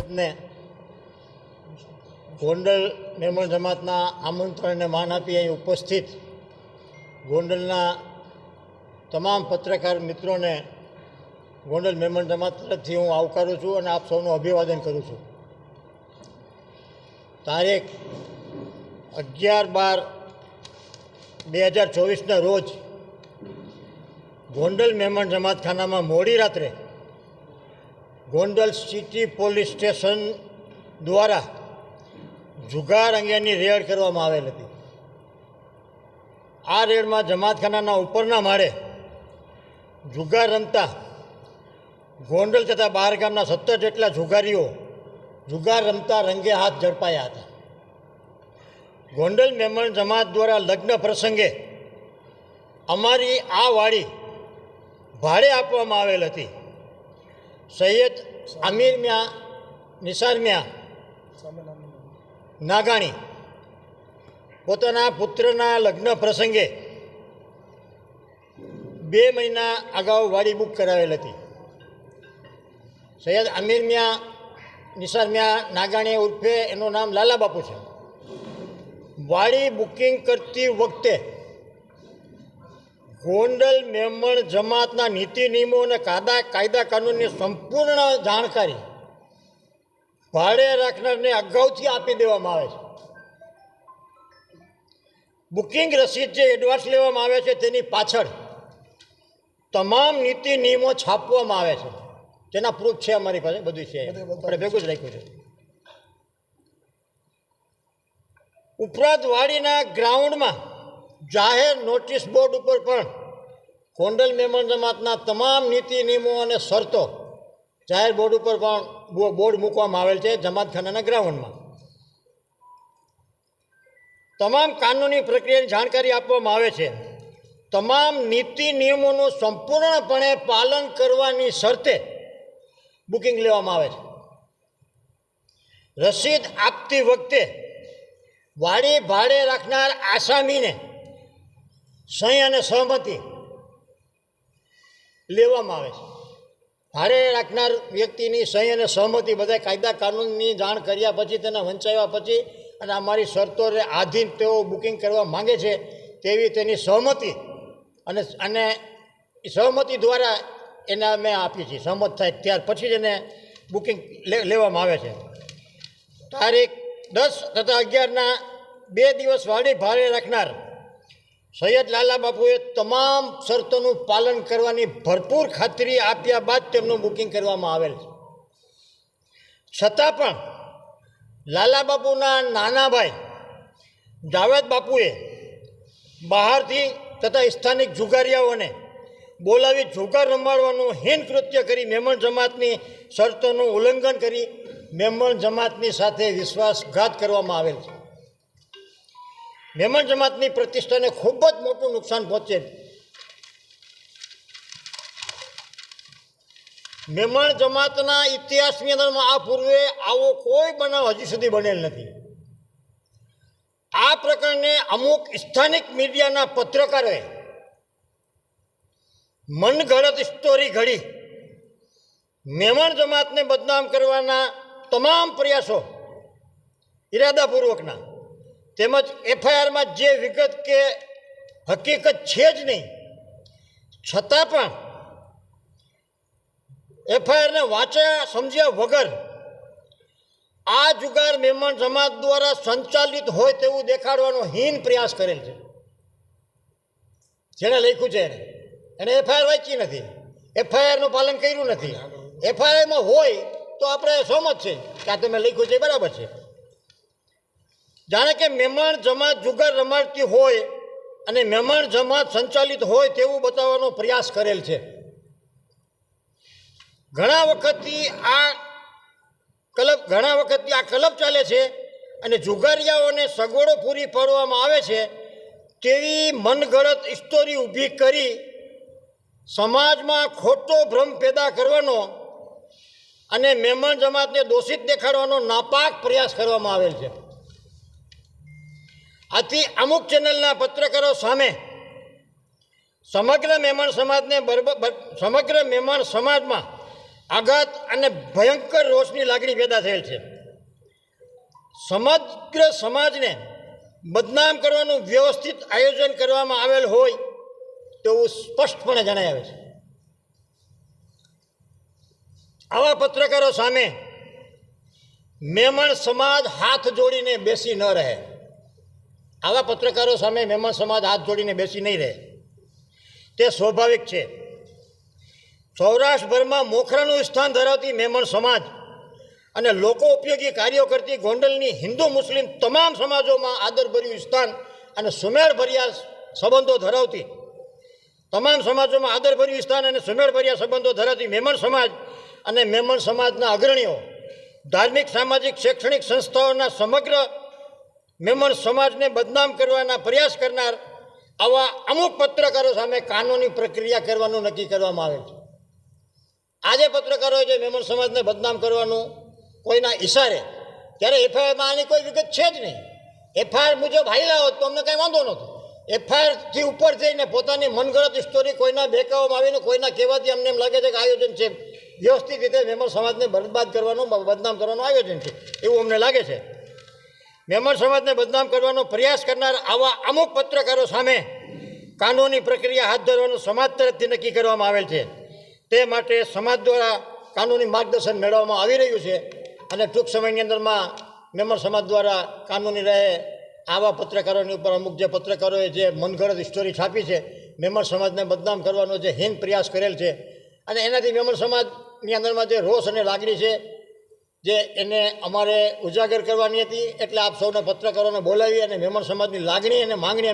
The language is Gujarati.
પરિષદને ગોંડલ મેમણ જમાતના આમંત્રણને માન આપી અહીં ઉપસ્થિત ગોંડલના તમામ પત્રકાર મિત્રોને ગોંડલ મેમણ જમાત તરફથી હું આવકારું છું અને આપ સૌનું અભિવાદન કરું છું. તારીખ 11/12/2024ના રોજ ગોંડલ મેમણ જમાતખાનામાં મોડી રાત્રે ગોંડલ સિટી પોલીસ સ્ટેશન દ્વારા જુગાર અંગેની રેડ કરવામાં આવેલ હતી. આ રેડમાં જમાતખાનાના ઉપરના માળે જુગાર રમતા ગોંડલ તથા બહાર ગામના 17 જેટલા જુગારીઓ જુગાર રમતા રંગે હાથ ઝડપાયા હતા. ગોંડલ મેમણ જમાત દ્વારા લગ્ન પ્રસંગે અમારી આ વાડી ભાડે આપવામાં આવેલ હતી. સૈયદ આમિર મિયા નિસાર મિયા નાગાણી પોતાના પુત્રના લગ્ન પ્રસંગે 2 મહિના અગાઉ વાડી બુક કરાવેલ હતી. સૈયદ આમિર મિયા નિસાર મિયા નાગાણી ઉર્ફે એનું નામ લાલા બાપુ છે. વાડી બુકિંગ કરતી વખતે ગોંડલ મેમણ જમાતના નીતિ નિયમો અને કાયદા કાનૂનની સંપૂર્ણ જાણકારી ભાડે રાખનારને અગાઉથી આપી દેવામાં આવે છે. બુકિંગ રસીદ જે એડવાન્સ લેવામાં આવે છે તેની પાછળ તમામ નીતિ નિયમો છાપવામાં આવે છે. તેના પ્રૂફ છે અમારી પાસે, બધું છે, આપણે ભેગું જ રાખ્યું છે. ઉપરાંત વાડીના ગ્રાઉન્ડમાં જાહેર નોટિસ બોર્ડ ઉપર પણ ગોંડલ મેમણ જમાતના તમામ નીતિ નિયમો અને શરતો જાહેર બોર્ડ ઉપર પણ બોર્ડ મૂકવામાં આવેલ છે. જમાતખાનાના ગ્રાઉન્ડમાં તમામ કાનૂની પ્રક્રિયાની જાણકારી આપવામાં આવે છે. તમામ નીતિ નિયમોનું સંપૂર્ણપણે પાલન કરવાની શરતે બુકિંગ લેવામાં આવે છે. રસીદ આપતી વખતે વાડી ભાડે રાખનાર આસામીને સહી અને સહમતિ લેવામાં આવે છે. ભાડે રાખનાર વ્યક્તિની સહી અને સહમતિ બધા કાયદા કાનૂનની જાણ કર્યા પછી, તેને વંચાવ્યા પછી અને અમારી શરતોને આધીન તેઓ બુકિંગ કરવા માંગે છે તેવી તેની સહમતિ અને સહમતિ દ્વારા એને અમે આપીએ છીએ. સહમત થાય ત્યાર પછી જ એને બુકિંગ લેવામાં આવે છે. તારીખ 10 તથા 11ના 2 દિવસ વાડી ભાડે રાખનાર સૈયદ લાલા બાપુએ તમામ શરતોનું પાલન કરવાની ભરપૂર ખાતરી આપ્યા બાદ તેમનું બુકિંગ કરવામાં આવેલ છે. છતાં પણ લાલા બાપુના નાના ભાઈ જાવેદ બાપુએ બહારથી તથા સ્થાનિક જુગારીયાઓને બોલાવી જુગાર રમાડવાનું હીન કૃત્ય કરી મેમણ જમાતની શરતોનું ઉલ્લંઘન કરી મેમણ જમાતની સાથે વિશ્વાસઘાત કરવામાં આવેલ છે. મેમણ જમાતની પ્રતિષ્ઠાને ખૂબ જ મોટું નુકસાન પહોંચે. મેમણ જમાતના ઇતિહાસની અંદરમાં આ પૂર્વે આવો કોઈ બનાવ હજી સુધી બનેલ નથી. આ પ્રકરણે અમુક સ્થાનિક મીડિયાના પત્રકારોએ મનગઢત સ્ટોરી ઘડી મેમણ જમાતને બદનામ કરવાના તમામ પ્રયાસો ઇરાદાપૂર્વકના તેમજ એફઆઈઆરમાં જે વિગત કે હકીકત છે જ નહીં છતાં પણ એફઆઈઆરને વાંચ્યા સમજ્યા વગર આ જુગાર મેમણ જમાત દ્વારા સંચાલિત હોય તેવું દેખાડવાનો હીન પ્રયાસ કરેલ છે. જેણે લખ્યું છે એને એફઆઈઆર વાંચી નથી, એફઆઈઆરનું પાલન કર્યું નથી. એફઆઈઆરમાં હોય તો આપણે સહમત છે કે આ તમે લખ્યું છે બરાબર છે. જાણે કે મેમણ જમાત જુગાર રમાડતી હોય અને મેમણ જમાત સંચાલિત હોય તેવું બતાવવાનો પ્રયાસ કરેલ છે. ઘણા વખતથી આ ક્લબ ચાલે છે અને જુગારીયાઓને સગવડો પૂરી પાડવામાં આવે છે તેવી મનગઢત સ્ટોરી ઊભી કરી સમાજમાં ખોટો ભ્રમ પેદા કરવાનો અને મેમણ જમાતને દોષિત દેખાડવાનો નાપાક પ્રયાસ કરવામાં આવેલ છે. આથી અમુક ચેનલના પત્રકારો સામે સમગ્ર મેમણ સમાજમાં આઘાત અને ભયંકર રોષની લાગણી પેદા થયેલ છે. સમગ્ર સમાજને બદનામ કરવાનું વ્યવસ્થિત આયોજન કરવામાં આવેલ હોય તેવું સ્પષ્ટપણે જણાય આવે છે. આવા પત્રકારો સામે મેમણ સમાજ હાથ જોડીને બેસી ન રહે. આવા પત્રકારો સામે મેમણ સમાજ હાથ જોડીને બેસી નહીં રહે. તે સ્વાભાવિક છે. સૌરાષ્ટ્રભરમાં મોખરાનું સ્થાન ધરાવતી મેમણ સમાજ અને લોકો ઉપયોગી કાર્યો કરતી ગોંડલની હિન્દુ મુસ્લિમ તમામ સમાજોમાં આદરભર્યું સ્થાન અને સુમેળભર્યા સંબંધો ધરાવતી તમામ સમાજોમાં આદરભર્યું સ્થાન અને સુમેળભર્યા સંબંધો ધરાવતી મેમણ સમાજ અને મેમણ સમાજના અગ્રણીઓ, ધાર્મિક, સામાજિક, શૈક્ષણિક સંસ્થાઓના સમગ્ર મેમણ સમાજને બદનામ કરવાના પ્રયાસ કરનાર આવા અમુક પત્રકારો સામે કાનૂની પ્રક્રિયા કરવાનું નક્કી કરવામાં આવે છે. આજે પત્રકારોએ જે મેમણ સમાજને બદનામ કરવાનું કોઈના ઈશારે, ત્યારે એફઆઈઆરમાં આની કોઈ વિગત છે જ નહીં. એફઆઈઆર મુજબ હાઈલા હોત તો અમને કાંઈ વાંધો નહોતો. એફઆઈઆરથી ઉપર જઈને પોતાની મનગઢત સ્ટોરી કોઈના બેકાવામાં આવીને કોઈના કહેવાથી અમને એમ લાગે છે કે આયોજન છે, વ્યવસ્થિત રીતે મેમણ સમાજને બરબાદ કરવાનું, બદનામ કરવાનું આયોજન છે એવું અમને લાગે છે. મેમણ સમાજને બદનામ કરવાનો પ્રયાસ કરનાર આવા અમુક પત્રકારો સામે કાનૂની પ્રક્રિયા હાથ ધરવાનું સમાજ તરફથી નક્કી કરવામાં આવેલ છે. તે માટે સમાજ દ્વારા કાનૂની માર્ગદર્શન મેળવવામાં આવી રહ્યું છે અને ટૂંક સમયની અંદરમાં મેમણ સમાજ દ્વારા કાનૂની રહે આવા પત્રકારોની ઉપર અમુક જે પત્રકારોએ જે મનગઢત સ્ટોરી છાપી છે, મેમણ સમાજને બદનામ કરવાનો જે હીન પ્રયાસ કરેલ છે અને એનાથી મેમણ સમાજની અંદરમાં જે રોષ અને લાગણી છે જે એને અમારે ઉજાગર કરવાની હતી. એટલે આપ સૌને પત્રકારોને બોલાવી અને મેમણ સમાજની લાગણી અને માંગણી